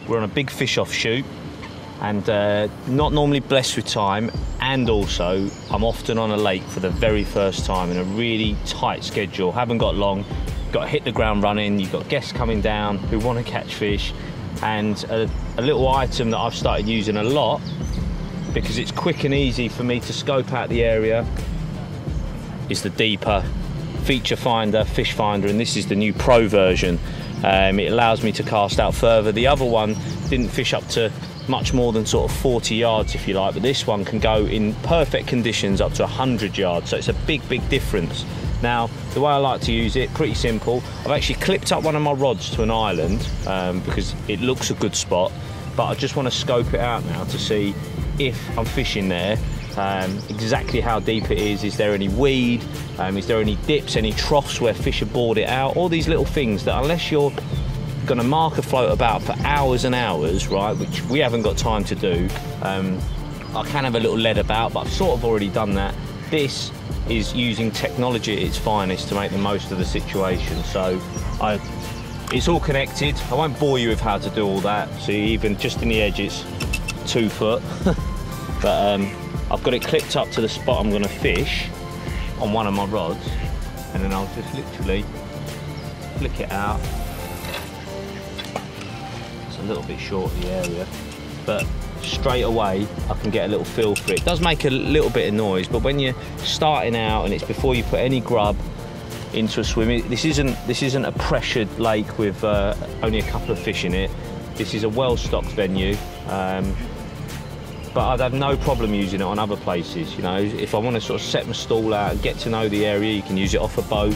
we're on a big fish off shoot, and not normally blessed with time, and also I'm often on a lake for the very first time in a really tight schedule. Haven't got long, got to hit the ground running. You've got guests coming down who want to catch fish, and a little item that I've started using a lot because it's quick and easy for me to scope out the area is the Deeper feature finder, fish finder, and this is the new Pro version. It allows me to cast out further. The other one didn't fish up to much more than sort of 40 yards, if you like, but this one can go in perfect conditions up to 100 yards, so it's a big difference. Now, the way I like to use it, pretty simple. I've actually clipped up one of my rods to an island because it looks a good spot, but I just want to scope it out now to see if I'm fishing there, exactly how deep it is there any weed, is there any dips, any troughs where fish have bored it out, all these little things that unless you're going to mark a float about for hours and hours, right, which we haven't got time to do, I can have a little lead about, but I've sort of already done that. This is using technology at its finest to make the most of the situation. So it's all connected. I won't bore you with how to do all that. See, even just in the edge it's 2 foot, but I've got it clipped up to the spot I'm going to fish on one of my rods, and then I'll just literally flick it out. It's a little bit short of the area, but straight away I can get a little feel for it. It does make a little bit of noise, but when you're starting out and it's before you put any grub into a swim, this isn't a pressured lake with only a couple of fish in it. This is a well-stocked venue, but I'd have no problem using it on other places. You know, if I want to sort of set my stall out and get to know the area, you can use it off a boat.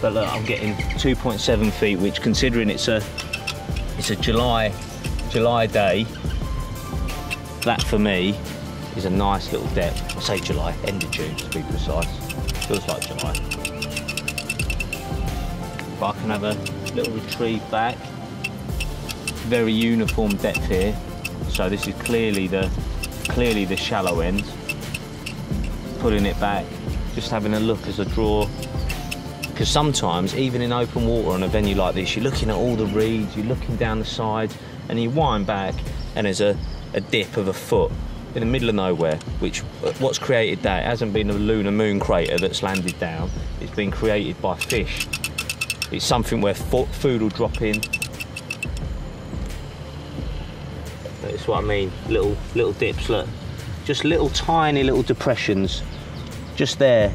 But look, I'm getting 2.7 feet, which, considering it's a July day, that for me is a nice little depth. I say July, end of June to be precise. Feels like July. But I can have a little retrieve back. Very uniform depth here. So this is clearly the shallow end. Pulling it back, just having a look as I draw. Because sometimes, even in open water on a venue like this, you're looking at all the reeds, you're looking down the sides, and you wind back and there's a dip of a foot in the middle of nowhere, which what's created that? It hasn't been a lunar moon crater that's landed down, it's been created by fish. It's something where food will drop in. That's what I mean, little dips, look. Just little tiny little depressions, just there.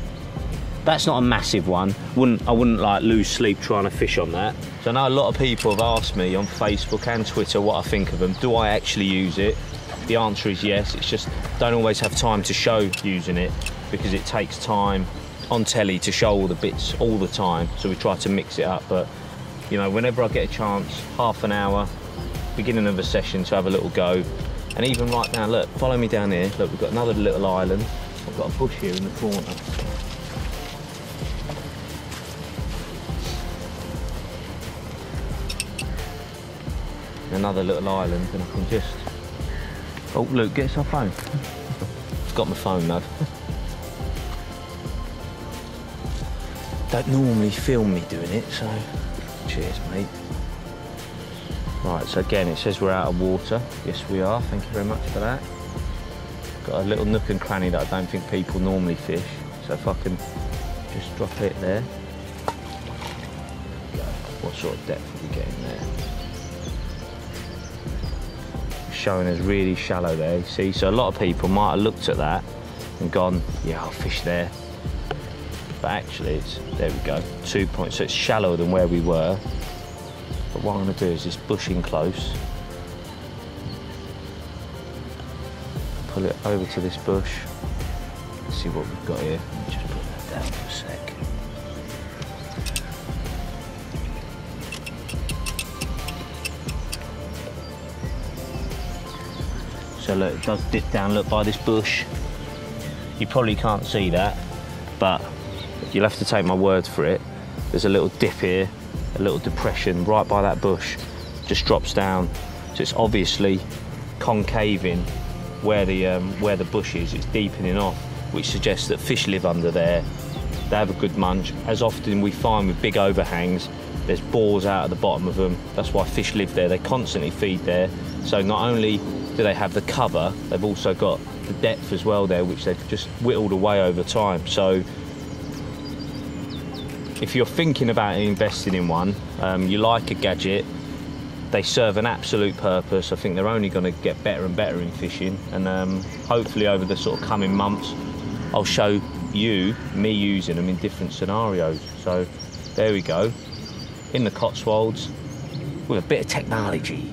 That's not a massive one. I wouldn't like lose sleep trying to fish on that. So I know a lot of people have asked me on Facebook and Twitter what I think of them. Do I actually use it? The answer is yes. It's just don't always have time to show using it because it takes time on telly to show all the bits all the time. So we try to mix it up. But you know, whenever I get a chance, half an hour, beginning of a session, to have a little go. And even right now, look, follow me down here. Look, we've got another little island. I've got a bush here in the corner. Another little island, and I can just... Oh, Luke, get us our phone. It's got my phone, though. Don't normally film me doing it, so cheers, mate. Right, so again, it says we're out of water. Yes, we are. Thank you very much for that. Got a little nook and cranny that I don't think people normally fish. So if I can just drop it there. What sort of depth are we getting there? Showing us really shallow there, you see. So a lot of people might have looked at that and gone, yeah, I'll fish there. But actually, it's, there we go, 2 points. So it's shallower than where we were. But what I'm going to do is just bush in close. Pull it over to this bush. Let's see what we've got here. Let me just put that down for a sec. So look, it does dip down, look, by this bush. You probably can't see that, but you'll have to take my word for it. There's a little dip here, a little depression right by that bush, just drops down. So it's obviously concaving where the bush is. It's deepening off, which suggests that fish live under there. They have a good munch. As often we find with big overhangs, There's bores out at the bottom of them. That's why fish live there. They constantly feed there. So not only do they have the cover, they've also got the depth as well there, which they've just whittled away over time. So if you're thinking about investing in one, you like a gadget, they serve an absolute purpose. I think they're only going to get better and better in fishing, and hopefully over the sort of coming months I'll show me using them in different scenarios. So there we go, in the Cotswolds with a bit of technology.